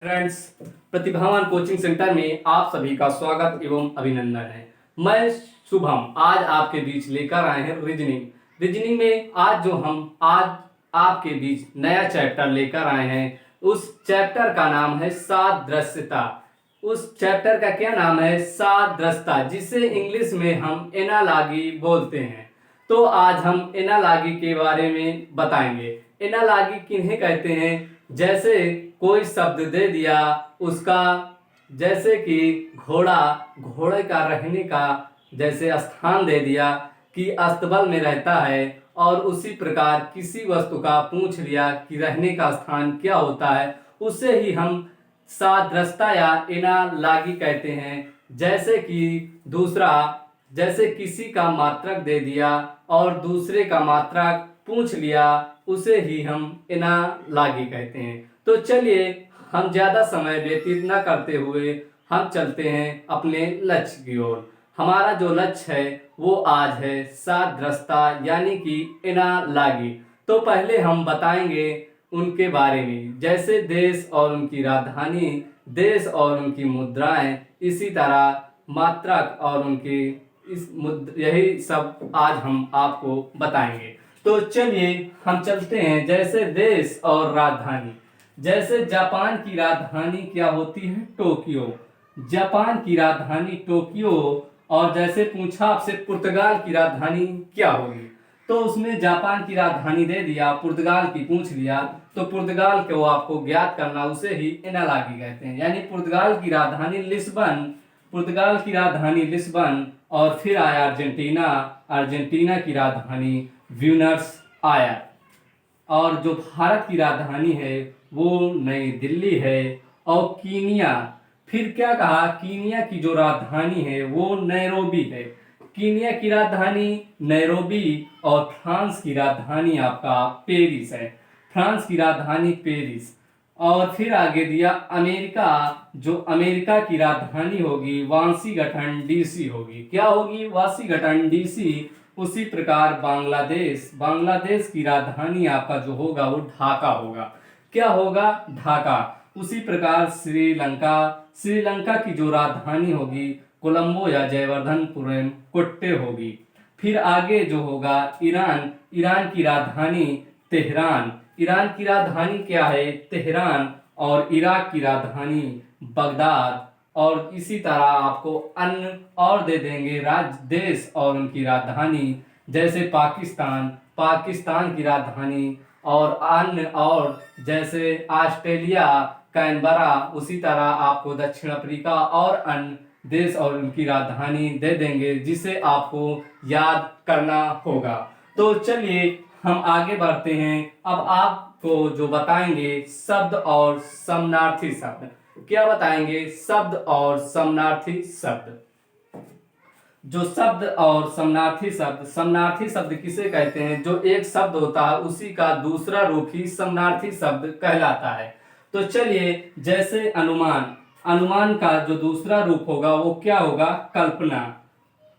Friends, प्रतिभावान coaching centre में आप सभी का स्वागत एवं अभिनंदन है। मैं शुभम आज आपके बीच लेकर आए हैं रीजनिंग में आज आपके बीच नया चैप्टर लेकर आए हैं। उस चैप्टर का नाम है सादृश्यता। उस चैप्टर का क्या नाम है? सादृश्यता, जिसे इंग्लिश में हम एनालॉजी बोलते हैं। तो आज हम एनालॉजी के बारे में बताएंगे। एनालॉजी किन्हें कहते हैं? जैसे कोई शब्द दे दिया, उसका जैसे कि घोड़े का रहने का जैसे स्थान दे दिया कि अस्तबल में रहता है, और उसी प्रकार किसी वस्तु का पूछ लिया कि रहने का स्थान क्या होता है, उससे ही हम सादृश्यता या एनालॉजी कहते हैं। जैसे किसी का मात्रक दे दिया और दूसरे का मात्रक पूछ लिया, उसे ही हम एनालॉजी कहते हैं। तो चलिए, हम ज़्यादा समय व्यतीत न करते हुए हम चलते हैं अपने लक्ष्य की ओर। हमारा जो लक्ष्य है वो आज है सादृश्यता यानी कि एनालॉजी। तो पहले हम बताएंगे उनके बारे में, जैसे देश और उनकी राजधानी, देश और उनकी मुद्राएं, इसी तरह मात्रक और उनकी यही सब आज हम आपको बताएंगे। तो चलिए हम चलते हैं। जैसे देश और राजधानी, जैसे जापान की राजधानी क्या होती है? टोक्यो। जापान की राजधानी टोक्यो। और जैसे पूछा आपसे पुर्तगाल की राजधानी क्या होगी, तो उसमें जापान की राजधानी दे दिया, पुर्तगाल की पूछ लिया, तो पुर्तगाल को आपको ज्ञात करना, उसे ही एनालॉजी कहते हैं। यानी पुर्तगाल की राजधानी लिस्बन, और फिर आया अर्जेंटीना की राजधानी ब्यूनस आयर्स। और जो भारत की राजधानी है वो नई दिल्ली है। और कीनिया, फिर क्या कहा? कीनिया की जो राजधानी है वो नैरोबी है। कीनिया की राजधानी नैरोबी। और फ्रांस की राजधानी आपका पेरिस है। फ्रांस की राजधानी पेरिस। और फिर आगे दिया अमेरिका, जो अमेरिका की राजधानी होगी वाशिंगटन डीसी होगी। क्या होगी? Washington DC. उसी प्रकार बांग्लादेश की राजधानी आपका जो होगा वो ढाका होगा। क्या होगा? ढाका। उसी प्रकार श्रीलंका की जो राजधानी होगी कोलंबो या जयवर्धनपुरम कोट्टे होगी। फिर आगे जो होगा ईरान की राजधानी तेहरान। ईरान की राजधानी क्या है? तेहरान। और इराक की राजधानी बगदाद। और इसी तरह आपको अन्य और दे देंगे देश और उनकी राजधानी, जैसे पाकिस्तान की राजधानी, और अन्य और जैसे ऑस्ट्रेलिया कैनबरा। उसी तरह आपको दक्षिण अफ्रीका और अन्य देश और उनकी राजधानी दे देंगे, जिसे आपको याद करना होगा। तो चलिए हम आगे बढ़ते हैं। अब आपको जो बताएंगे शब्द और समानार्थी शब्द। क्या बताएंगे? शब्द और समानार्थी शब्द। जो शब्द और समानार्थी शब्द किसे कहते हैं? जो एक शब्द होता है उसी का दूसरा रूप ही समानार्थी शब्द कहलाता है। तो चलिए, जैसे अनुमान का जो दूसरा रूप होगा वो क्या होगा? कल्पना।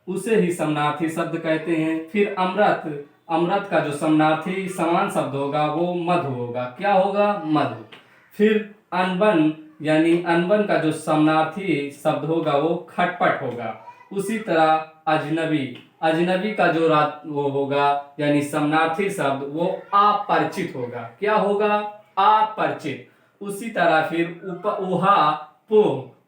उसे ही समानार्थी शब्द कहते हैं। फिर अमृत का जो समानार्थी समान शब्द होगा वो मधु होगा। क्या होगा? मधु। फिर अनबन, यानी अनबन का जो समानार्थी शब्द होगा वो खटपट होगा। उसी तरह अजनबी का जो वो होगा यानी समानार्थी शब्द वो अपरिचित होगा। क्या होगा? अपरिचित। उसी तरह फिर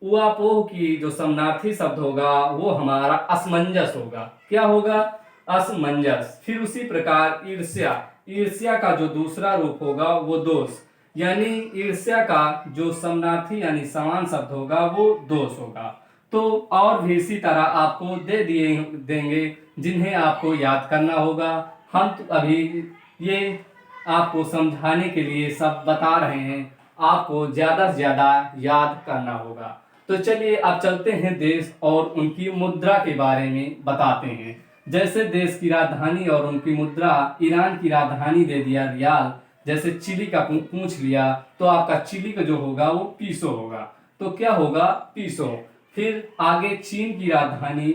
उहापोह की जो समानार्थी शब्द होगा वो हमारा असमंजस होगा। क्या होगा? असमंजस। फिर उसी प्रकार ईर्ष्या का जो दूसरा रूप होगा वो दोष, यानी ईर्ष्या का जो समानार्थी यानी समान शब्द होगा वो दोष होगा। तो और भी इसी तरह आपको देंगे जिन्हें आपको याद करना होगा। हम तो अभी ये आपको समझाने के लिए सब बता रहे हैं, आपको ज्यादा से ज्यादा याद करना होगा। तो चलिए अब चलते हैं देश और उनकी मुद्रा के बारे में बताते हैं। जैसे देश की राजधानी और उनकी मुद्रा, ईरान की राजधानी दे दिया रियाल। जैसे चिली का पूछ लिया तो आपका चिली का जो होगा वो पीसो होगा। तो क्या होगा? पीसो। फिर आगे चीन की राजधानी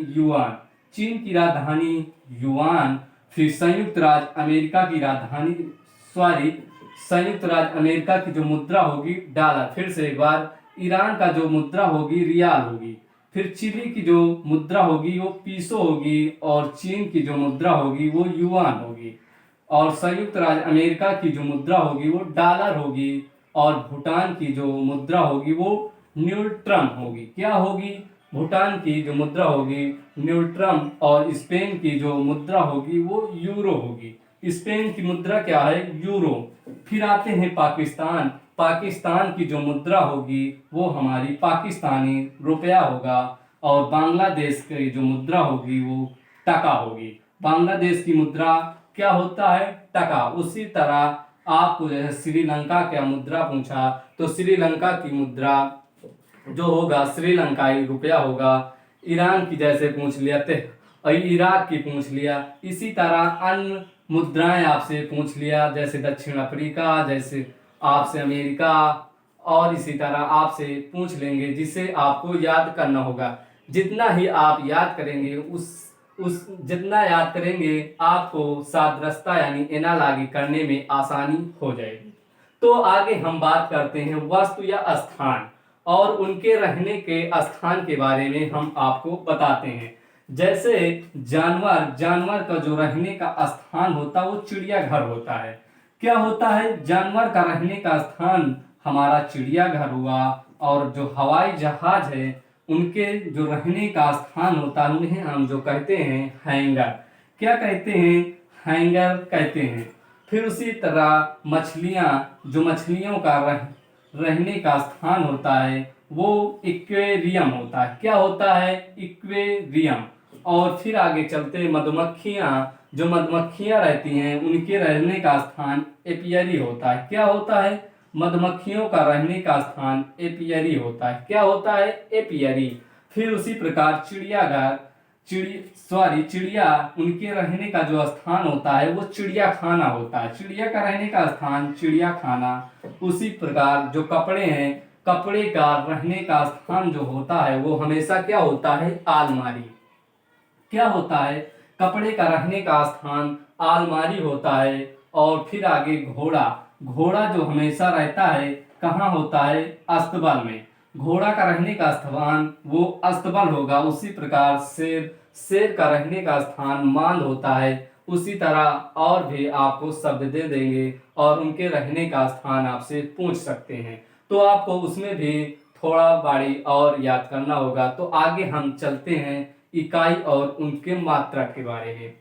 युआन। फिर संयुक्त राज्य अमेरिका की राजधानी संयुक्त राज्य अमेरिका की जो मुद्रा होगी डॉलर। फिर से एक बार, ईरान का जो मुद्रा होगी रियाल होगी। फिर चिली की जो मुद्रा होगी वो पीसो होगी, और चीन की जो मुद्रा होगी वो युआन होगी। और संयुक्त राज्य अमेरिका की जो मुद्रा होगी वो डॉलर होगी, और भूटान की जो मुद्रा होगी वो न्यूट्रम होगी। क्या होगी? भूटान की जो मुद्रा होगी न्यूट्रम, और स्पेन की जो मुद्रा होगी वो यूरो होगी। स्पेन की मुद्रा क्या है? यूरो। फिर आते हैं पाकिस्तान। पाकिस्तान की जो मुद्रा होगी वो हमारी पाकिस्तानी रुपया होगा, और बांग्लादेश की जो मुद्रा होगी वो टका होगी। बांग्लादेश की मुद्रा क्या होता है? टका। उसी तरह आपको जैसे श्रीलंका का मुद्रा पूछा, तो श्रीलंका की मुद्रा जो होगा श्रीलंकाई रुपया होगा। ईरान की जैसे पूछ लिया थे, और इराक की पूछ लिया। इसी तरह अन्य मुद्राएं आपसे पूछ लिया, जैसे दक्षिण अफ्रीका, जैसे आपसे अमेरिका, और इसी तरह आपसे पूछ लेंगे, जिसे आपको याद करना होगा। जितना ही आप याद करेंगे उस जितना याद करेंगे आपको सादरस्ता यानी एनालॉजी करने में आसानी हो जाएगी। तो आगे हम बात करते हैं वस्तु या स्थान, और उनके रहने के स्थान के बारे में हम आपको बताते हैं। जैसे जानवर का जो रहने का स्थान होता है वो चिड़ियाघर होता है। क्या होता है? जानवर का रहने का स्थान हमारा चिड़ियाघर हुआ। और जो हवाई जहाज है उनके जो रहने का स्थान होता है उन्हें हम जो कहते हैं हैंगर। क्या कहते हैं? हैंगर कहते हैं। फिर उसी तरह मछलियों का रहने का स्थान होता है वो इक्वेरियम होता है। क्या होता है? इक्वेरियम। और फिर आगे चलते, जो मधुमक्खियां रहती हैं उनके रहने का स्थान एपियरी होता है। क्या होता है? मधुमक्खियों का रहने का स्थान एपियरी होता है। क्या होता है? एपियरी। फिर उसी प्रकार चिड़िया उनके रहने का जो स्थान होता है वो चिड़ियाखाना होता है। चिड़िया का रहने का स्थान चिड़ियाखाना। उसी प्रकार जो कपड़े हैं, कपड़े का रहने का स्थान जो होता है वो हमेशा क्या होता है? अलमारी। क्या होता है? कपड़े का रहने का स्थान अलमारी होता है। और फिर आगे घोड़ा जो हमेशा रहता है कहाँ होता है? अस्तबल में। घोड़ा का रहने का स्थान वो अस्तबल होगा। उसी प्रकार शेर का रहने का स्थान मांद होता है। उसी तरह और भी आपको शब्द दे देंगे और उनके रहने का स्थान आपसे पूछ सकते हैं, तो आपको उसमें भी थोड़ा बारी और याद करना होगा। तो आगे हम चलते हैं इकाई और उनके मात्रक के बारे में।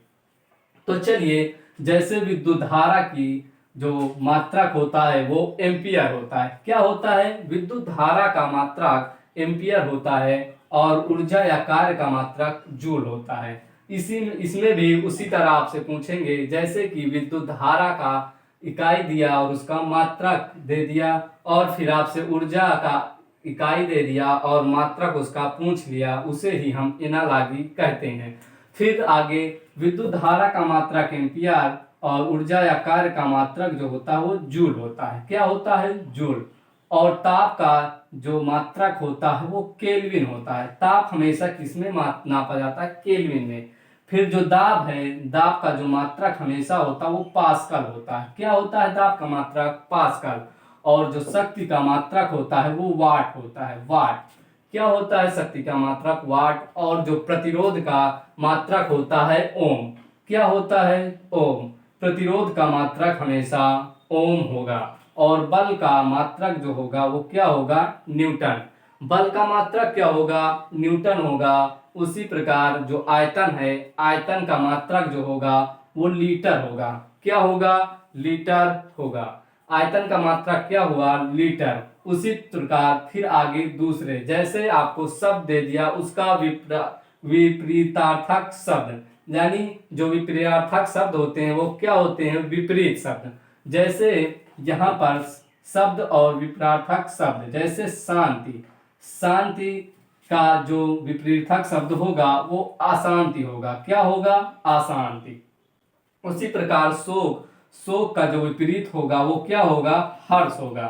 तो चलिए, जैसे विद्युत धारा की जो मात्रक होता है वो एम्पियर होता है। क्या होता है? विद्युत धारा का मात्रक एम्पियर होता है, और ऊर्जा या कार्य का मात्रक जूल होता है। इसमें भी उसी तरह आपसे पूछेंगे, जैसे कि विद्युत धारा का इकाई दिया और उसका मात्रक दे दिया, और फिर आपसे ऊर्जा का इकाई दे दिया और मात्रक उसका पूछ लिया, उसे ही हम एनालॉजी कहते हैं। फिर आगे विद्युत धारा का मात्रक एम्पियर और ऊर्जा या कार्य का मात्रक जो होता है वो जूल होता है। क्या होता है? जूल। और ताप का जो मात्रक होता है वो केल्विन होता है। ताप हमेशा किसमें नापा जाता है? केल्विन में। फिर जो दाब है, दाब का जो मात्रक हमेशा होता है वो पास्कल होता है। क्या होता है दाब का मात्रक? पास्कल। और जो शक्ति का मात्रक होता है वो वाट होता है। वाट। क्या होता है शक्ति का मात्रक? वाट। और जो प्रतिरोध का मात्रक होता है ओम। क्या होता है? ओम। प्रतिरोध का मात्रक हमेशा ओम होगा। और बल का मात्रक जो होगा वो क्या होगा? न्यूटन। बल का मात्रक क्या होगा? न्यूटन होगा। उसी प्रकार जो आयतन है, आयतन का मात्रक जो होगा वो लीटर होगा। क्या होगा? लीटर होगा। आयतन का मात्रक क्या हुआ? लीटर। उसी प्रकार फिर आगे दूसरे, जैसे आपको शब्द दे दिया उसका विपरीतार्थक शब्द, यानी जो विपरीतार्थक शब्द होते हैं वो क्या होते हैं? विपरीत शब्द। जैसे यहाँ पर शब्द और विपरीतार्थक शब्द, जैसे शांति। शांति का जो विपरीतार्थक शब्द होगा वो अशांति होगा। क्या होगा? अशांति। उसी प्रकार शोक का जो विपरीत होगा वो क्या होगा? हर्ष होगा।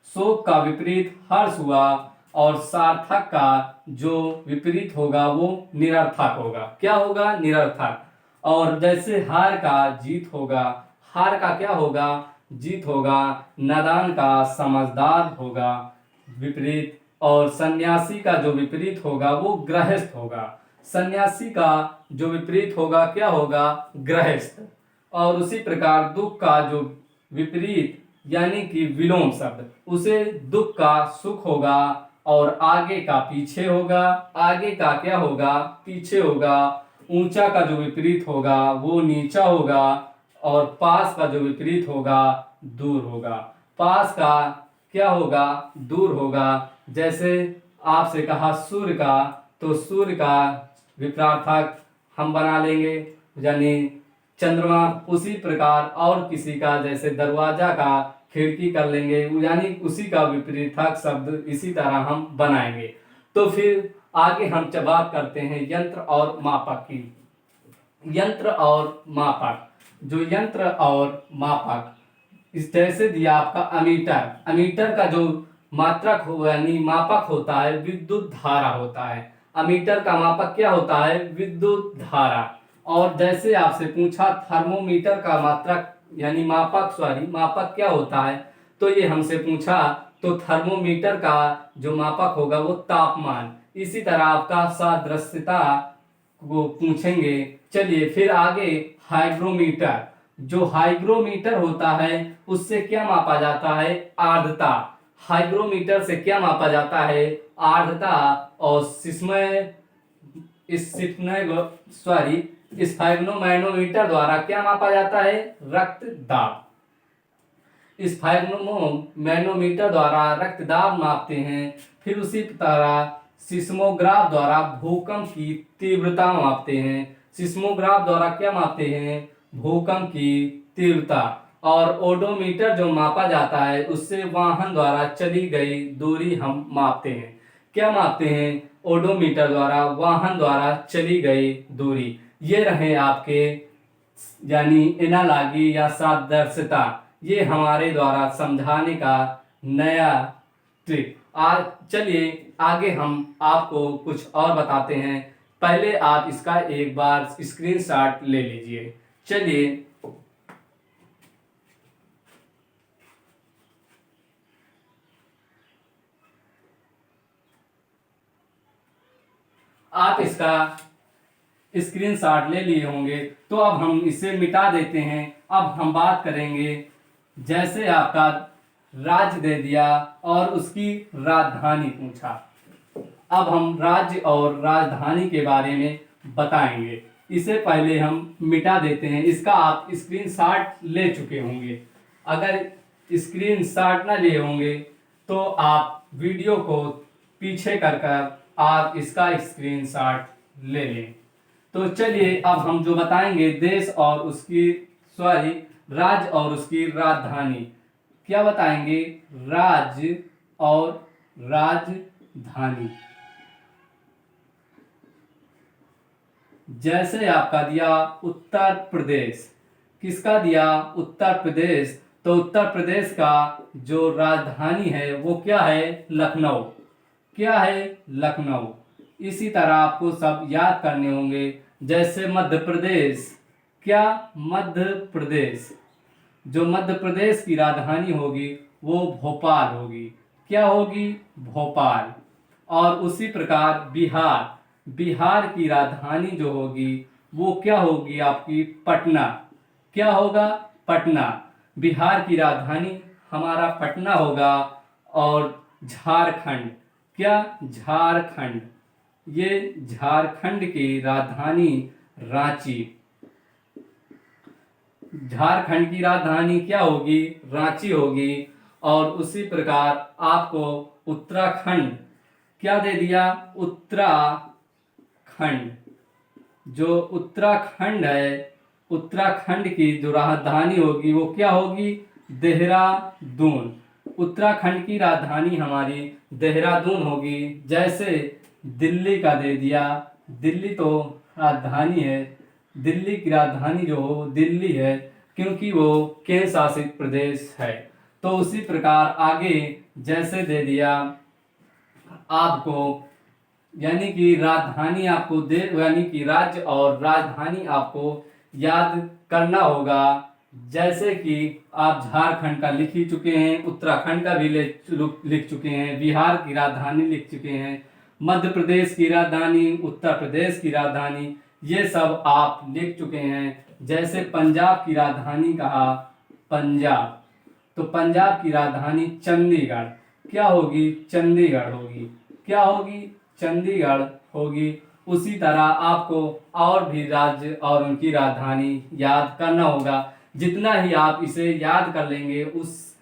शोक का विपरीत हर्ष हुआ। और सार्थक का जो विपरीत होगा वो निरर्थक होगा। क्या होगा? निरर्थक। और जैसे हार का जीत होगा, हार का क्या होगा? जीत होगा, नादान का समझदार होगा विपरीत, और सन्यासी का जो विपरीत होगा वो गृहस्थ होगा। सन्यासी का जो विपरीत होगा क्या होगा, गृहस्थ। और उसी प्रकार दुख का जो विपरीत यानी कि विलोम शब्द, उसे दुख का सुख होगा, और आगे का पीछे होगा, आगे का क्या होगा, पीछे होगा। ऊंचा का जो विपरीत होगा वो नीचा होगा, और पास का जो विपरीत होगा दूर होगा। पास का क्या होगा, दूर होगा। जैसे आपसे कहा सूर्य का, तो सूर्य का विपरीतार्थक हम बना लेंगे यानी चंद्रमा। उसी प्रकार और किसी का जैसे दरवाजा का खिड़की कर लेंगे, यानी उसी का विपरीतार्थक शब्द इसी तरह हम बनाएंगे। तो फिर आगे हम बात करते हैं यंत्र और मापक की। यंत्र और मापक, जो यंत्र और मापक, इस जैसे दिया आपका अमीटर। अमीटर का जो मात्रक हो यानी मापक होता है विद्युत धारा होता है। अमीटर का मापक क्या होता है, विद्युत धारा। और जैसे आपसे पूछा थर्मोमीटर का मात्रक यानी मापक क्या होता है, तो ये हमसे पूछा तो थर्मोमीटर का जो मापक होगा वो तापमान। इसी तरह आपका सादृश्यता वो पूछेंगे। चलिए फिर आगे हाइग्रोमीटर। जो हाइग्रोमीटर होता है उससे क्या मापा जाता है, आर्द्रता। हाइग्रोमीटर से क्या मापा जाता है, आर्द्रता। और इस हाइग्रोमैनोमीटर द्वारा क्या मापा जाता है, रक्तदाब। इस मैनोमीटर द्वारा रक्तदाब मापते हैं। फिर उसी तरह सिस्मोग्राफ द्वारा भूकंप की तीव्रता मापते हैं। सिस्मोग्राफ द्वारा क्या मापते हैं, भूकंप की तीव्रता। और ओडोमीटर जो मापा जाता है उससे वाहन द्वारा चली गई दूरी हम मापते हैं। क्या मापते हैं, ओडोमीटर द्वारा वाहन द्वारा चली गई दूरी। ये रहे आपके यानी एनालॉजी या सादृश्यता, ये हमारे द्वारा समझाने का नया ट्रिक। आज चलिए आगे हम आपको कुछ और बताते हैं। पहले आप इसका एक बार स्क्रीनशॉट ले लीजिए। चलिए आप इसका स्क्रीनशॉट ले लिए होंगे, तो अब हम इसे मिटा देते हैं। अब हम बात करेंगे, जैसे आपका राज्य दे दिया और उसकी राजधानी पूछा। अब हम राज्य और राजधानी के बारे में बताएंगे। इसे पहले हम मिटा देते हैं। इसका आप स्क्रीनशॉट ले चुके होंगे। अगर स्क्रीनशॉट ना लिए होंगे तो आप वीडियो को पीछे कर आप इसका स्क्रीनशॉट ले लें। तो चलिए अब हम जो बताएंगे देश और उसकी राज्य और उसकी राजधानी। क्या बताएंगे, राज्य और राजधानी। जैसे आपका दिया उत्तर प्रदेश, किसका दिया, उत्तर प्रदेश। तो उत्तर प्रदेश का जो राजधानी है वो क्या है, लखनऊ। क्या है, लखनऊ। इसी तरह आपको सब याद करने होंगे। जैसे मध्य प्रदेश, क्या, मध्य प्रदेश। जो मध्य प्रदेश की राजधानी होगी वो भोपाल होगी। क्या होगी, भोपाल। और उसी प्रकार बिहार, बिहार की राजधानी जो होगी वो क्या होगी आपकी, पटना। क्या होगा, पटना। बिहार की राजधानी हमारा पटना होगा। और झारखंड, क्या, झारखंड। ये झारखंड की राजधानी रांची। झारखंड की राजधानी क्या होगी, रांची होगी। और उसी प्रकार आपको उत्तराखंड क्या दे दिया, उत्तराखंड। जो उत्तराखंड है, उत्तराखंड की जो राजधानी होगी वो क्या होगी, देहरादून। उत्तराखंड की राजधानी हमारी देहरादून होगी। जैसे दिल्ली का दे दिया, दिल्ली तो राजधानी है, दिल्ली की राजधानी जो हो दिल्ली है क्योंकि वो केंद्र शासित प्रदेश है। तो उसी प्रकार आगे जैसे दे दिया आपको, यानी कि राजधानी आपको यानी कि राज्य और राजधानी आपको याद करना होगा। जैसे कि आप झारखंड का लिख ही चुके हैं, उत्तराखंड का भी लिख चुके हैं, बिहार की राजधानी लिख चुके हैं, मध्य प्रदेश की राजधानी, उत्तर प्रदेश की राजधानी, ये सब आप लिख चुके हैं। जैसे पंजाब की राजधानी कहा, पंजाब, तो पंजाब की राजधानी चंडीगढ़ क्या होगी? चंडीगढ़ होगी। क्या होगी? चंडीगढ़ होगी। उसी तरह आपको और भी राज्य और उनकी राजधानी याद करना होगा। जितना ही आप इसे याद कर लेंगे, उस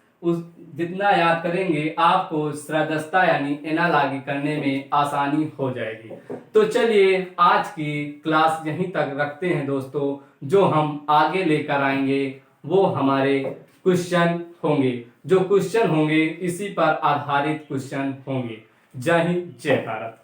जितना याद करेंगे आपको स्रदस्ता यानी एनालॉजी करने में आसानी हो जाएगी। तो चलिए आज की क्लास यहीं तक रखते हैं दोस्तों। जो हम आगे लेकर आएंगे वो हमारे क्वेश्चन होंगे। जो क्वेश्चन होंगे इसी पर आधारित क्वेश्चन होंगे। जय हिंद, जय भारत।